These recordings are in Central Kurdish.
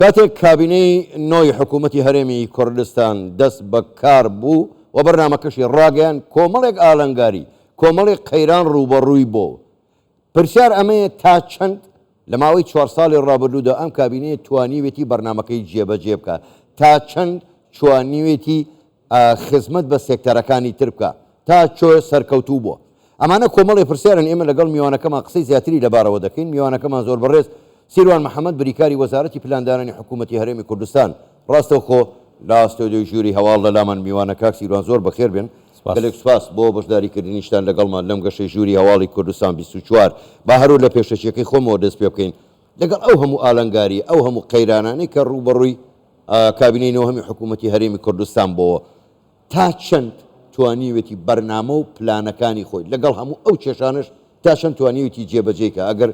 کاتێک کابینەی نۆی حکوومەتی هەرێمی کوردستان دەست بە کار بوو و بەرنامەکەشی ڕاگەیان کۆمەڵێک ئالەنگاری کۆمەڵێک قەیران ڕوبەڕووی بۆ پرسیار ئەمەیە تا چەند لە ماوەی 4 ساڵی ڕابردوودا ئەم کابینەیە توانیوێتی بەرنامەکەی جێبەجێ بکە تا چەند توانیوێتی خزمەت بە سێکتەرەکانی تر بکە تا چۆ سەرکەوتوو بووە ئەمانە کۆمەڵی پرسیارن ئێمە لەگەڵ میوانەکەمان قسەی زیاتری لەبارەوە دەکەین میوانەکەمان زۆر بەڕێز سیروان محەممەد بریکاری وەزارەتی پلاندانانی حکوومەتی هەرێمی کوردستان ڕاستەوخۆ لە ئاستۆدیۆی ژووری هەواڵ لە لامان میوانە کاک سیروان زۆر بەخێر بێن گەلێک سوپاس بۆ بەشداریکردنیشتان لەگەڵمان لەم گەشەی ژووری هەواڵی کوردستان 24 با هەرو لە پێشەچیەکەی خۆمەوە دەست پێ بکەین لەگەڵ ئەو هەموو ئالەنگاری ئەو هەموو قەیرانانەی کە ڕوبەڕووی کابینەی نۆهەمی حکوومەتی هەرێمی کوردستان بۆەوە تا چەند توانیوێتی بەرنامە و پلانەکانی خۆی لەگەڵ هەموو ئەو کێشانش تا چەند توانیوێتی جێبەجێکە ئەگەر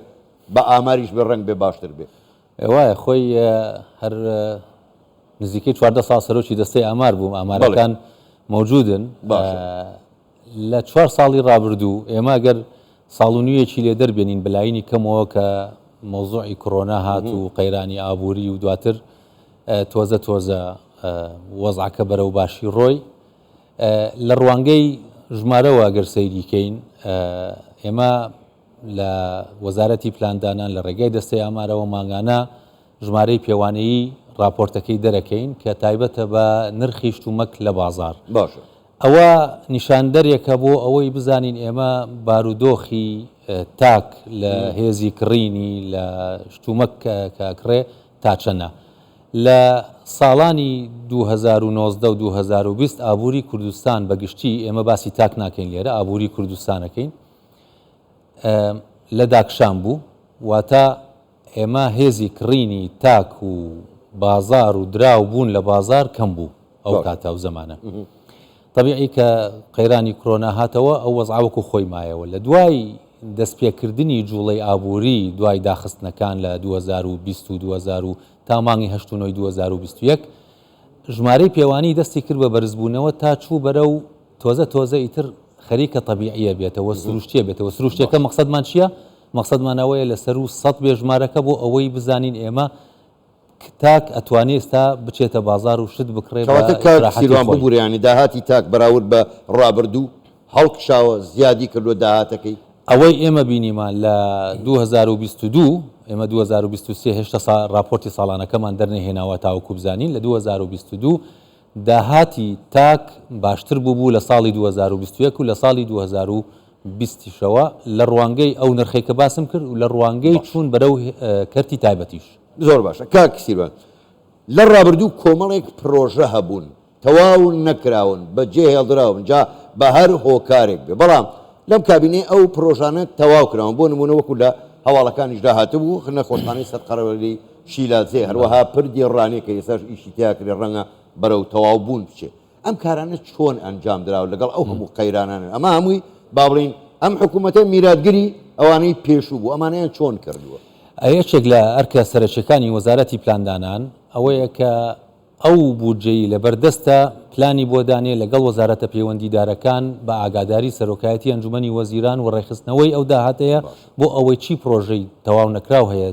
بە ئاماریش بە ڕنگ بێ باشتر بێ وایە خۆی هەر نزیکەی 14 ساڵ سەرۆکی دەستەی ئامار بووم ئامارەکان موجودن لە 4 ساڵی ڕابردوو ئێمە گەر ساڵ و نیوەیەکی لێ دەربێنین بەلاینی کەمەوە کە مۆزوعی کۆرۆنا هات و قەیرانی ئابووری و دواتر تۆزە وەزعەکە بەرەو باشی ڕۆی لە ڕوانگەی ژمارەوە گەر سەیریکەین ئێمە لە وەزارەتی پلاندانان لە ڕێگای دەستەی ئامارەوە ماگانە ژمارەی پێوانەیی راپۆرتەکەی دەرەکەین کە تایبەتە بە نرخی شتومەک لە بازار باشە ئەوە نیشاندەرێکە بۆ ئەوەی بزانین ئێمە بارودۆخی تاک لە هێزی کڕینی لە شتومەک کاکڕێ تا چەنە لە ساڵانی 2019 و 2020 ئابووری کوردستان بەگشتی ئێمە باسی تاک ناکەین لێرە ئابووری کوردستانەکەین لە داکشان بوو واتە ئێمە هێزی کڕینی تاک و بازار و دراو بوون لە بازار کەم بوو ئەو کاتە و زمانە طبیعی کە قەیرانی کۆرۆنا هاتەوە ئەو وەزعاوەکو خۆی مایەوە لە دوای دەستپێکردنی جوڵەی ئابووری دوای داخستنەکان لە 2020 و 2000 تا مانگی 8 2021 ژمارەی پێوانی دەستی کرد بە بەرزبوونەوە تا چوو بەرەو تۆزە ئیتر خەریکە طبیعیە بێتەوە سروشتیە بێتەوە سروشتەکە مەقسەدمان چییە؟ مەقسەدمانەوەیە لەسەر و سەد بێ ژمارەکە بۆ ئەوەی بزانین ئێمە تاک ئەتوانێت ئێستا بچێتە بازار و شت بکڕێت سیروان ببووریانی داهاتی تاک بەراورد بە ڕابردوو هەڵکشاوە زیادی کردووە داهاتەکەی ئەوەی ئێمە بینیمان لە 2022 ئێمە 2023 هێشتا راپۆرتی ساڵانەکەمان دەرنەهێناوە تاوەکو بزانین لە 2022 داهاتی تاک باشتر بوو لە ساڵی 2021 و لە ساڵی 2020ەوە لە ڕوانگەی ئەو نرخێک کە باسم کرد و لە ڕوانگەی چوون بەرەو کەرتی تایبەتیش زۆر باشە کاک سیروان لە ڕابردوو کۆمەڵێک پرۆژە هەبوون تەواو نەکراون بەجێ هێڵدراون جا بە هەر هۆکارێک بێ بەڵام لەم کابینەی ئەو پرۆژانە تەواو کراون بۆ نمونە وەکو لە هەواڵەکانیشدا هاتبوو نەخۆشخانەی سەد قەرەوەری شیلازێ هەروەها پردی ڕانێک کە ئێستاش ئیشی تیاکرێ ڕەنگە بەرەو تەواو بوون بچێت ئەم کارانە چۆن ئەنجام درراوە لەگەڵ ئەو هەموو قەیرانانە ئەمە هەمووی با بڵین ئەم حکوومەتە میراتگری ئەوانەی پێشوو بوو ئەمانیان چۆن کردووە یەکێک لە ئەرکە سەرچەکانی وەزارەتی پلاندانان ئەوەیە کە ئەو بودجەی لەبەردەستە پلانی بۆ دانێ لەگەڵ وەزارەتە پەیوەندیدارەکان بە ئاگاداری سەرۆکایەتی ئەنجومەنی وەزیران و ڕێخستنەوەی ئەو داهاتەیە بۆ ئەوەی چی پرۆژەی تەواو نەکراو هەیە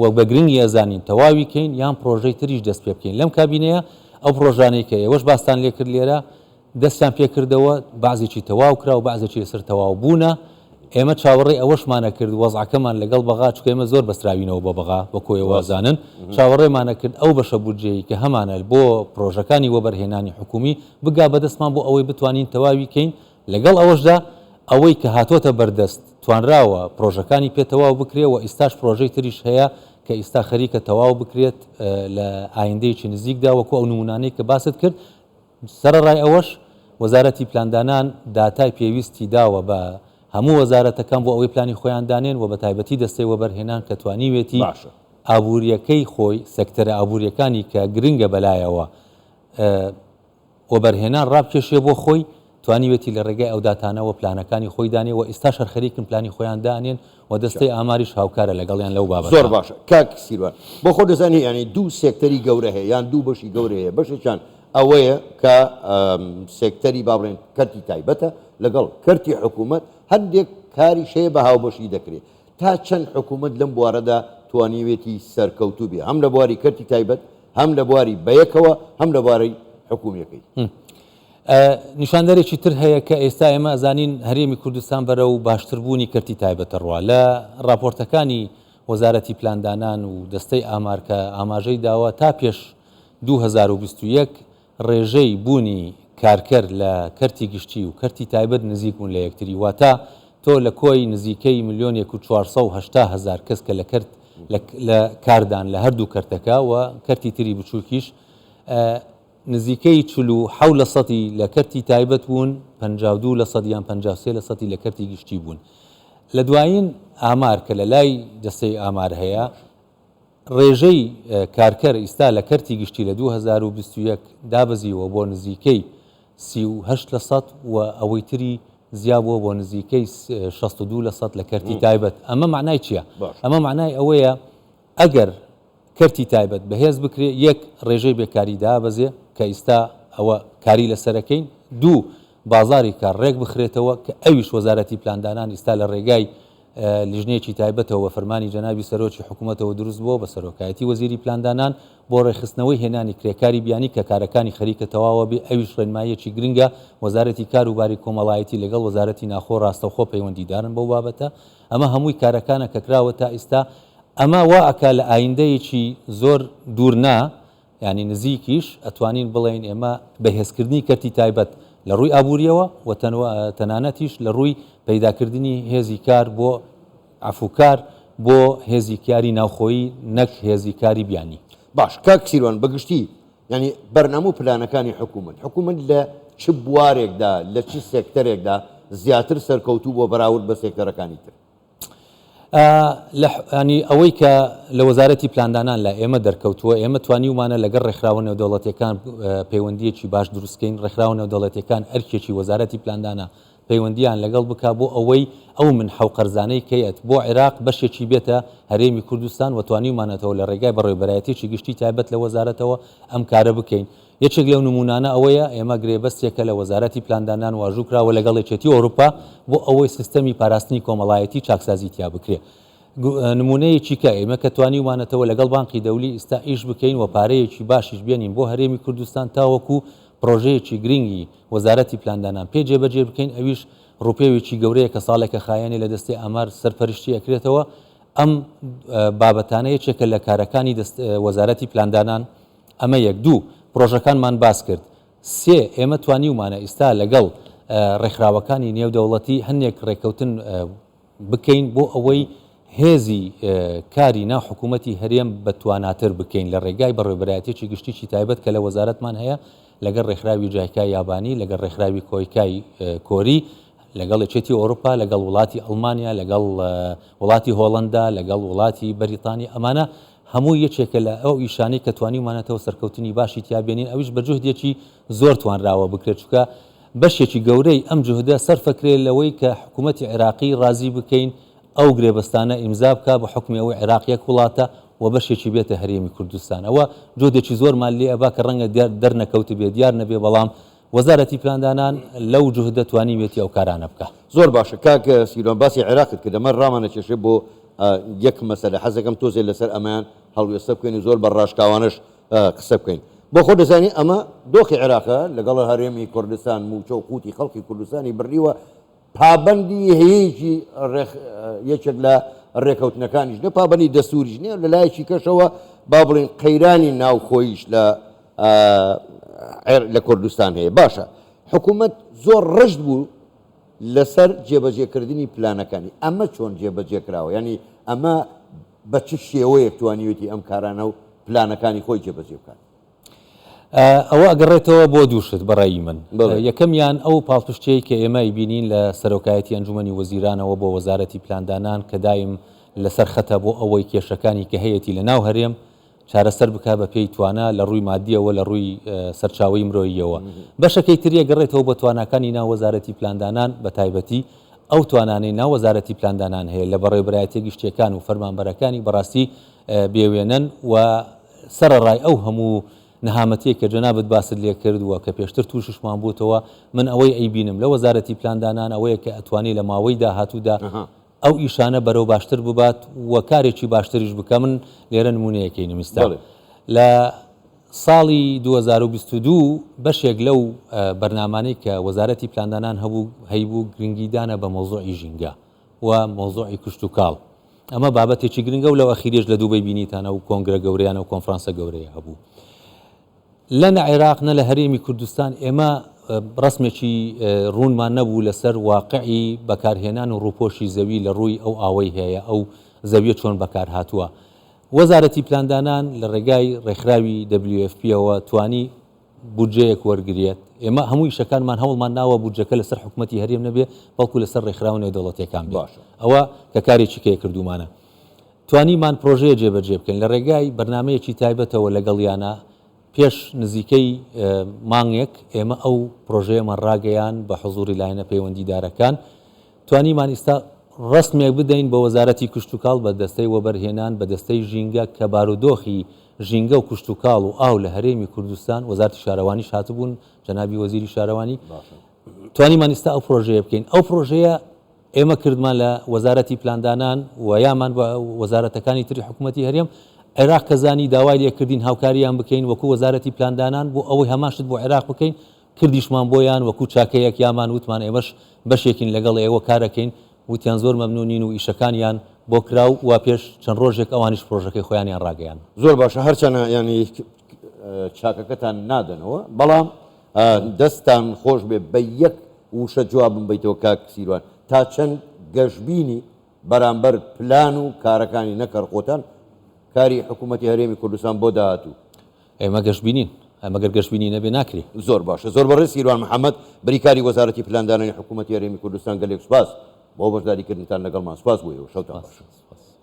و بە گرنگی ئەزانین تەواوی کەین یان پرۆژەی تریش دەست پێ بکەین لەم کابینەیە ئەو پرۆژانەی کە ئێوەش باستان لێ کرد لێرە دەستیان پێکردەوە بعضێکی تەواو کرا و بعضێکی لەسەر تەواو بوونە ئێمە چاوەڕێ ئەوەشمانە کرد وەزعەکەمان لەگەڵ بەغا چکە ئێمە زۆر بەستراوینەوە بە بەغا بە کۆی وازانن چاوەڕێمانە کرد ئەو بەشە بودجەی کە هەمانە بۆ پرۆژەکانی وەبەرهێنانی حکومی بگا بەدەستمان بۆ ئەوەی بتوانین تەواوی کەین لەگەڵ ئەوەشدا ئەوەی کە هاتوۆتە بەردەست توانراوە پرۆژەکانی پێتەواو بکرێت و ئیستاش پرۆژەی تریش هەیە کە ئیستا خەریکە تەواو بکرێت لە ئایندەیەکی نزیکدا وەکو ئەو نمونانەی کە باست کرد سەرڕای ئەوەش وەزارەتی پلاندانان داتای پێویستی داوە بە هەموو وەزارەتەکان بۆ ئەوەی پلانی خۆیان دانێن و بە تایبەتی دەستەی وەبەرهێنان کە توانیوێتی ئابوووریەکەی خۆی سەکتەرە ئابوووریەکانی کە گرنگە بەلایەوە وەبەرهێنان ڕابکێشێ بۆ خۆی توانیوێتی لە ڕێگای ئەو داتانەوە پلانەکانی خۆی دانێ و ئێستا شەرخەریکن پلانی خۆیان دانێن و دەستەی ئاماریش هاوکارە لەگەڵیان لەو بابەت زۆر باشە کاک سیروان بۆ خۆ دەزانی ینی دوو سێکتەری گەورە هەیە یان دوو بەشی گەورە هەیە بەشێکیان ئەوەیە کە سێکتەری با بڵێن کەرتی تایبەتە لەگەڵ کەرتی حکوومەت هەندێک کاری شەیە بە هاوبەشی دەکرێت تا چەند حکوومەت لەم بوارەدا توانیوێتی سەرکەوتوو بێ هەم لە بواری کەرتی تایبەت هەم لە بواری بەیەکەوە هەم لە بواری حکوومیەکەی. نیشاندەرێکی تر هەیە کە ئێستا ئێمە ئەزانین هەرێمی کوردستان بەرەو باشتربوونی کەرتی تایبەتە ڕوا لە راپۆرتەکانی وەزارەتی پلاندانان و دەستەی ئامارکە ئاماژەی داوە تا پێش 2021 ڕێژەی بوونی کارکەر لە کەرتی گشتی و کەرتی تایبەت نزیک بوون لە یەکتری واتە تۆ لە کۆی نزیکەی 1,480,000 کەس کە لە کاردان لە هەردوو کەرتەکە و کەرتی تری بچووکیش نزیکەی 47% لە کەرتی تایبەت بوون 52% یان 53% لە کەرتی گشتی بوون. لە دوایین ئامار کە لە لای دەستەی ئامار هەیە ڕێژەی کارکەر ئیستا لە کەرتی گشتی لە 2021 دابەزیوە بۆ نزیکەی 38% و ئەوەی تری زیابووە بۆ نزیکەی 62% لە کەرتی تایبەت. ئەمە معنای چییە؟ ئەمە معنای ئەوەیە ئەگەر کەرتی تایبەت بەهێز بکرێ یەک ڕێژەی بێکاری دابەزێ کە ئیستا ئەوە کاری لەسەرەکەین، دوو بازاری کار ڕێک بخرێتەوە کە ئەویش وەزارەتی پلاندانان ئیستا لە ڕێگای لیژنەیەکی تایبەتەوە فەرمانی جەنابی سەرۆکی حکوومەتەوە دروست بووە بە سەرۆکایەتی وەزیری پلاندانان بۆ ڕێخستنەوەی هێنانی کرێکاری بیانی کە کارەکانی خەریکە تەواوە بێ ئەویش ڕێنماییەکی گرنگە وەزارەتی کار و باری کۆمەڵایەتی لەگەڵ وەزارەتی ناخۆ ڕاستەوخۆ پەیوەندیدارن بەو بابەتە. ئەمە هەمووی کارەکانە کە کراوە تا ئیستا ئەمە وا ئەکا لە ئایندەیەکی زۆر دوورنا ینی نزیکیش ئەتوانین بڵێن ئێمە بەهێزکردنی کەرتی تایبەت لە ڕووی ئابوووریەوە و تەنانەتیش لە ڕووی پەیداکردنی هێزی کار بۆ عفوکار بۆ هێزی کاری ناوخۆیی نەک هێزی کاری بیانی. باش کاک سیروان بەگشتی ینی بەرنامە و پلانەکانی حکوومەت لە چ بوارێکدا لە چ سێکتەرێکدا زیاتر سەرکەوتوو بۆ بەراورد بە سێکتەرەکانی تر؟ ینی ئەوەی کە لە وەزارەتی پلاندانان لە ئێمە دەرکەوتووە ئێمە توانیومانە لەگەڵ ڕێکخراوە نێودەوڵەتیەکان پەیوەندیەکی باش دروستکەین. ڕێکخراوە نێودەوڵەتیەکان ئەرکێکی وەزارەتی پلاندانە پەیوەندیان لەگەڵ بکا بۆ ئەوەی ئەو من حەوقەرزانەی کەیت بۆ عێراق بەشێکی بێتە هەرێمی کوردستان و توانیمانێتەوە لە ڕێگای بەڕێوەبەرایەتێکی گشتی تایبەت لە وەزارەتەوە ئەم کارە بکەین. یەکێک لەو نمونانە ئەوەیە ئێمە گرێبەستێکە لە وەزارەتی پلاندانان واژوو کراوە لەگەڵ یەکێتی ئەوروپا بۆ ئەوەی سیستەمی پاراستنی کۆمەڵایەتی چاکسازی تیا بکرێ. نمونەیەکی کە ئێمە کە توانیمانێتەوە لەگەڵ بانقی دەولی ئستا ئیش بکەین و پارەیەکی باشیش بێنین بۆ هەرێمی کوردستان تاوەکو پرۆژەیەکی گرنگی وەزارەتی پلاندانان پێ جێبەجێ بکەین. ئەویش ڕوپێوێکی گەورەیە کە ساڵێکە خایەنی لە دەستی ئامار سەرپەرشتی ئەکرێتەوە. ئەم بابەتانە یەکێکە لە کارەکانی وەزارەتی پلاندانان. ئەمە یەک دوو پرۆژەکانمان باس کرد. سێ ئێمە توانیمانە ئیستا لەگەڵ ڕێکخراوەکانی نێودەوڵەتی هەندێک ڕێککەوتن بکەین بۆ ئەوەی هێزی کاری ناو حکوومەتی هەرێم بەتواناتر بکەین لە ڕێگای بەڕێوەبەرایەتێکی گشتیی تایبەت کە لە وەزارەتمان هەیە لەگەڵ ڕێکخراوی جایکای یابانی لەگەڵ ڕێکخراوی کۆیکای کۆری لەگەڵ یەکێتی ئەوروپا لەگەڵ وڵاتی ئەڵمانیا لەگەڵ وڵاتی هۆڵندا لەگەڵ وڵاتی بەریتانی ئەمانە هەموو یەکێکە لە ئەو ئیشانەی کە توانیمانێتەوە سەرکەوتنی باشی تیابێنین. ئەویش بە جوهدێکی زۆر توانراوە بکرێت چکە بەشێکی گەورەی ئەم جوهدە سەرفەکرێ لەوەی کە حکوومەتی عێراقی ڕازی بکەین ئەو گرێبەستانە ئیمزا بکە بە حکمی ئەوەی عێراق یەک وڵاتە و بەشێکی بێتە هەرێمی کوردستان. ئەوە جۆدێکی زۆرمان لێ ئەبا کە ڕەنگە دەرنەکەوت بێ دیار نەبێ بەڵام وەزارەتی پلاندانان لەو جوهدە توانیوێتی ئەو کارانە بکە. زۆر باشە کاک سیروان باسی عێراقت کە دەمە ڕامانە کێشێ بۆ یەک مەسەلە حەزەکەم تۆزێ لەسەر ئەمان هەڵوێستە بکەین و زۆر بە ڕاشکاوانش قسە بکەین. بۆ خۆ دەزانی ئەمە دۆخی عێراقە لەگەڵ هەرێمی کوردستان موچە و قوتی خەڵکی کوردستانی بڕیوە پابندی هەیەیەکی یەکێک لە ڕێکەوتنەکانیش نە پابندی دەستوریش نیە لە لایەکی کەشەوە با بڵێن قەیرانی ناوخۆیش لە کوردستان هەیە. باشە حکوومەت زۆر ڕشت بوو لەسەر جێبەجێکردنی پلانەکانی. ئەمە چۆن جێبەجێ کراوە؟ ینی ئەمە بە چ شێوەیەک توانیوێتی ئەم کارانە و پلانەکانی خۆی جێبەجێ بکات؟ ئەوە ئەگەڕێتەوە بۆ دووشت بەڕێی من. یەکەمیان ئەو پاڵپشتەیە کە ئێمە بینین لە سەرۆکایەتی ئەنجومەنی وەزیرانەوە بۆ وەزارەتی پلاندانان کە دایم لەسەر خەتە بۆ ئەوەی کێشەکانی کە هەیەی لە ناو هەرێم چارەسەر بک بە پێی توانە لە ڕووی مادیەوە لە ڕووی سەرچاوی مرۆییەوە. بەشەکەی تریە گەڕێتەوە بە توانەکانی ناو وەزارەتی پلاندانان بە تایبەتی ئەو توانانەی ناو وەزارەتی پلاندانان هەیە لە بەڕێوەبەرایەتی گشتیەکان و فەرمانبەرەکانی بەڕاستی بێوێنن و سەرڕای ئەو هەموو نەهامەتەیە کە جەنابەت باست لێ کردووە کە پێشتر تووششمان بووتەوە من ئەوەی ئەیبینم لە وەزارەتی پلاندانان ئەوەیە کە ئەتوانی لە ماوەی داهاتوودا ئەو ئیشانە بەرەو باشتر ببات و کارێکی باشتریش بکە. من لێرە نمونەیەکەی نووستا لە ساڵی 2022 بەشێک لەو بەرنامانەی کە وەزارەتی پلاندانان هەیبوو گرنگیدانە بە مۆزوعی ژینگە و مۆزوعی کوشت و کاڵ. ئەمە بابەتێکی گرنگە و لەو ئەخیرێش لە دووبەی بینیتانە و کۆنگرە گەورەیانە و کۆنفرانسە گەورەیە هەبوو. لە نە عێراق نە لە هەرێمی کوردستان ئێمە ڕسمێکی ڕوونمان نەبوو لەسەر واقعی بەکارهێنان و ڕووپۆشی زەوی لە ڕووی ئەو ئاوەی هەیە، ئەو زەویە چۆن بەکار هاتووە. وەزارەتی پلاندانان لە ڕێگای ڕێکخراوی WFPەوە توانی بودجەیەک وەرگێت. ئێمە هەموو شەکانمان هەوڵمان ناوە بودجەکە لەسەر حکوومەتی هەرێم نەبێ، بەڵکو لەسەر ڕێکخراو نێودەوڵەتیەکان باشە. ئەوە کە کارێکی کێ کردومانە. توانیمان پرۆژەیە جێبەجێ بکەین لە ڕێگای بەرنمەیەکی تایبەتەوە لەگەڵیانە. پێش نزیکەی مانگێک ئێمە ئەو پرۆژەیەمان ڕاگەیان بە حزوری لایەنە پەیوەندیدارەکان. توانیمان ئێستا ڕسمێک بدەین بە وەزارەتی کوشت و کاڵ بە دەستەی وەبەرهێنان بە دەستەی ژینگە کە بارودۆخی ژینگە و کوشت و کاڵ و ئاو لە هەرێمی کوردستان وەزارەتی شارەوانیش هاتبوون جەنابی وەزیری شارەوانی توانیمان ئێستا ئەو پرۆژەیە بکەین. ئەو پرۆژەیە ئێمە کردمان لە وەزارەتی پلاندانان و یامان بە وەزارەتەکانی تری حکوومەتی هەرێم. عێراق کەزانی داوای لێکردین هاوکاریان بکەین وەکو وەزارەتی پلاندانان بۆ ئەوەی هەماشت بۆ عێراق بکەین، کردیشمان بۆیان وەکو چاکەیەک یامان وتمان ئێمەش بەشێکین لەگەڵ ئێوە کارەکەین، وتیان زۆر مەمنونین و ئیشەکانیان بۆ کراو و پێش چەند ڕۆژێک ئەوانیش پرۆژەکەی خۆیانیان ڕاگەیان. زۆر باشە، هەرچەنە ینی چاکەکەتان نادەنەوە، بەڵام دەستان خۆش بێ بە یەک وشە جوابم بیتەوە کاک سیروان، تا چەند گەشتبینی بەرامبەر پلان و کارەکانی نەکەڕقۆتان کاری حکوومەتی هەرێمی کوردستان بۆ داهاتوو. ئێمە گەشتبینین، ئەمەگەر گەشتبینی نەبێ ناکرێ. زۆر باشە، زۆر بەڕێز سیروان محەممەد بریکاری وەزارەتی پلاندانانی حکوومەتی هەرێمی کوردستان گەلێک سوپاس بۆ بەشداریکردنتان لەگەڵمان. سوپاس بوویەوە، شەوتان باش.